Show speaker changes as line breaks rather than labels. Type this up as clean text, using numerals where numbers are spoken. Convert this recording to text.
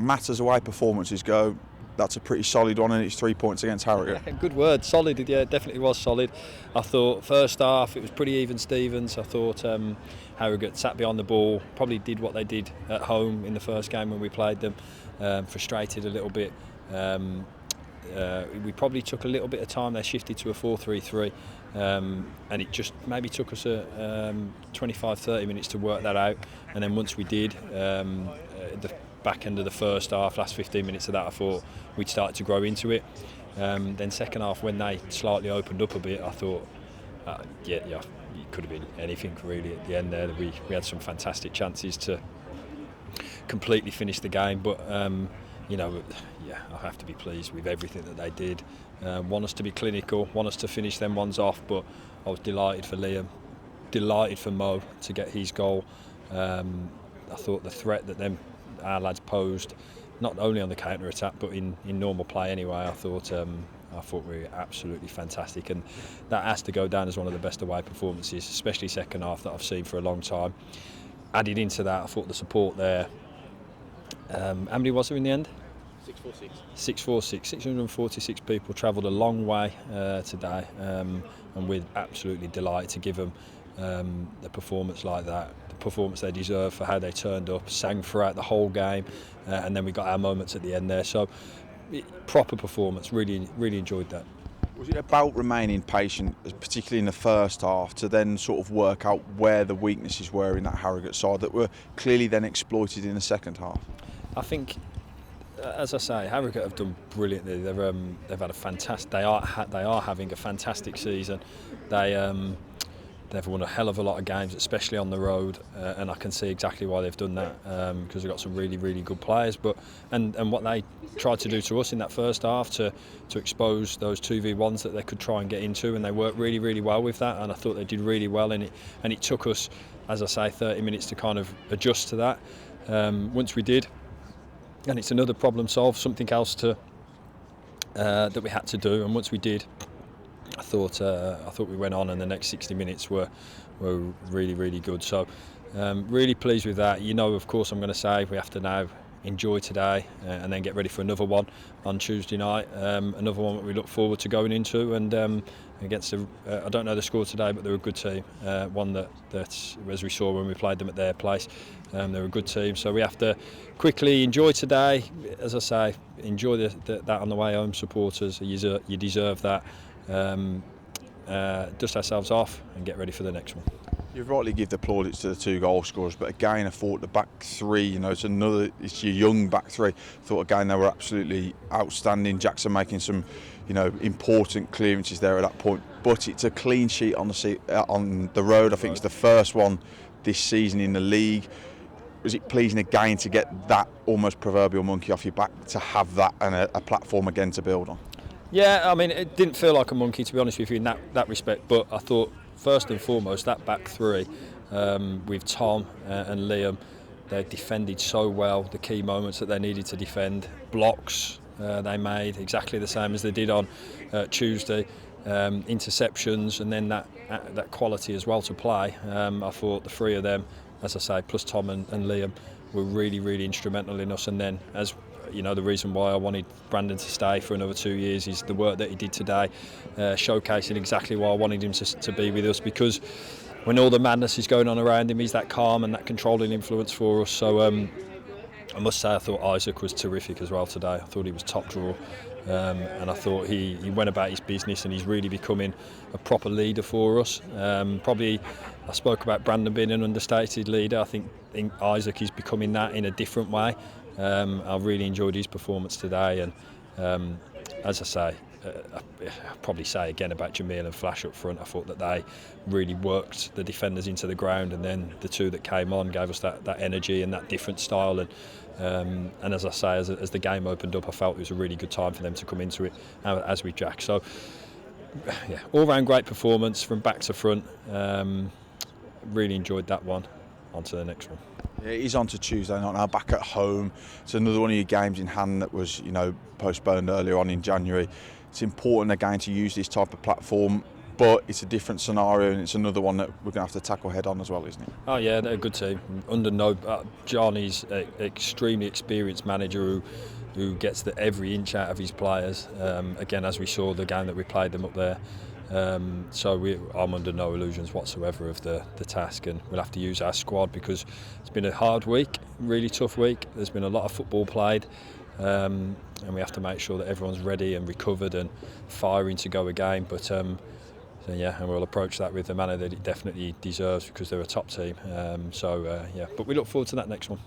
matters away performances go, that's a pretty solid one, and it's 3 points against Harrogate.
Yeah, good word, solid. Yeah, it definitely was solid. I thought first half it was pretty even Stevens. I thought Harrogate sat behind the ball, probably did what they did at home in the first game when we played them, frustrated a little bit. We probably took a little bit of time. They shifted to a 4-3-3, and it just maybe took us 25-30 minutes to work that out. And then once we did, the back end of the first half, last 15 minutes of that, I thought we'd started to grow into it. Then second half, when they slightly opened up a bit, I thought, it could have been anything really at the end there. We had some fantastic chances to completely finish the game, but I have to be pleased with everything that they did. Want us to be clinical, want us to finish them ones off, but I was delighted for Liam, delighted for Mo to get his goal. I thought the threat that our lads posed, not only on the counter attack but in normal play anyway, I thought we were absolutely fantastic, and that has to go down as one of the best away performances, especially second half, that I've seen for a long time. Added into that, I thought the support there. How many was there in the end? 646. 646 people travelled a long way today, and we're absolutely delighted to give them a performance like that, the performance they deserve for how they turned up, sang throughout the whole game, and then we got our moments at the end there. So proper performance, really enjoyed that.
Was it about remaining patient, particularly in the first half, to then sort of work out where the weaknesses were in that Harrogate side that were clearly then exploited in the second half? I
think, as I say, Harrogate have done brilliantly. They've had a fantastic. They are having a fantastic season. They've won a hell of a lot of games, especially on the road, and I can see exactly why they've done that, because they've got some really good players. But and what they tried to do to us in that first half to expose those 2v1s that they could try and get into, and they worked really well with that. And I thought they did really well in it. And it took us, as I say, 30 minutes to kind of adjust to that. Once we did, and it's another problem solved, something else that we had to do. And once we did, I thought we went on, and the next 60 minutes were really good. So really pleased with that. Of course, I'm going to say we have to now enjoy today and then get ready for another one on Tuesday night. Another one that we look forward to going into, and against I don't know the score today, but they're a good team. One that as we saw when we played them at their place, they're a good team. So we have to quickly enjoy today. As I say, enjoy that on the way home, supporters. You deserve that. Dust ourselves off and get ready for the next one.
You've rightly give the plaudits to the two goal scorers, but again I thought the back three, it's your young back three. I thought again they were absolutely outstanding. Jackson making some, important clearances there at that point, but it's a clean sheet on the road. I think it's the first one this season in the league. Was it pleasing again to get that almost proverbial monkey off your back, to have that and a platform again to build on?
Yeah, I mean, it didn't feel like a monkey, to be honest with you, in that respect, but I thought first and foremost that back three with Tom and Liam, they defended so well the key moments that they needed to defend. Blocks they made exactly the same as they did on Tuesday. Interceptions, and then that quality as well to play. I thought the three of them, as I say, plus Tom and Liam, were really instrumental in us. And then, as the reason why I wanted Brandon to stay for another 2 years is the work that he did today, showcasing exactly why I wanted him to be with us, because when all the madness is going on around him, he's that calm and that controlling influence for us. So I must say I thought Isaac was terrific as well today. I thought he was top draw, and I thought he went about his business, and he's really becoming a proper leader for us. Probably I spoke about Brandon being an understated leader. I think Isaac is becoming that in a different way. I really enjoyed his performance today, and as I say, I'll probably say again about Jamil and Flash up front. I thought that they really worked the defenders into the ground, and then the two that came on gave us that energy and that different style. And as I say, as the game opened up, I felt it was a really good time for them to come into it, as with Jack. So yeah, all round great performance from back to front. Really enjoyed that one. On to the next one.
Yeah, it is on to Tuesday night now, back at home. It's another one of your games in hand that was, postponed earlier on in January. It's important again to use this type of platform,
Yeah.
But it's a different scenario, and it's another one that we're going to have to tackle head on as well, isn't it?
Oh yeah, they're a good team. Johnny's an extremely experienced manager who gets every inch out of his players. Again, as we saw the game that we played them up there. I'm under no illusions whatsoever of the task, and we'll have to use our squad because it's been a hard week, really tough week. There's been a lot of football played, and we have to make sure that everyone's ready and recovered and firing to go again. But and we'll approach that with the manner that it definitely deserves because they're a top team. But we look forward to that next one.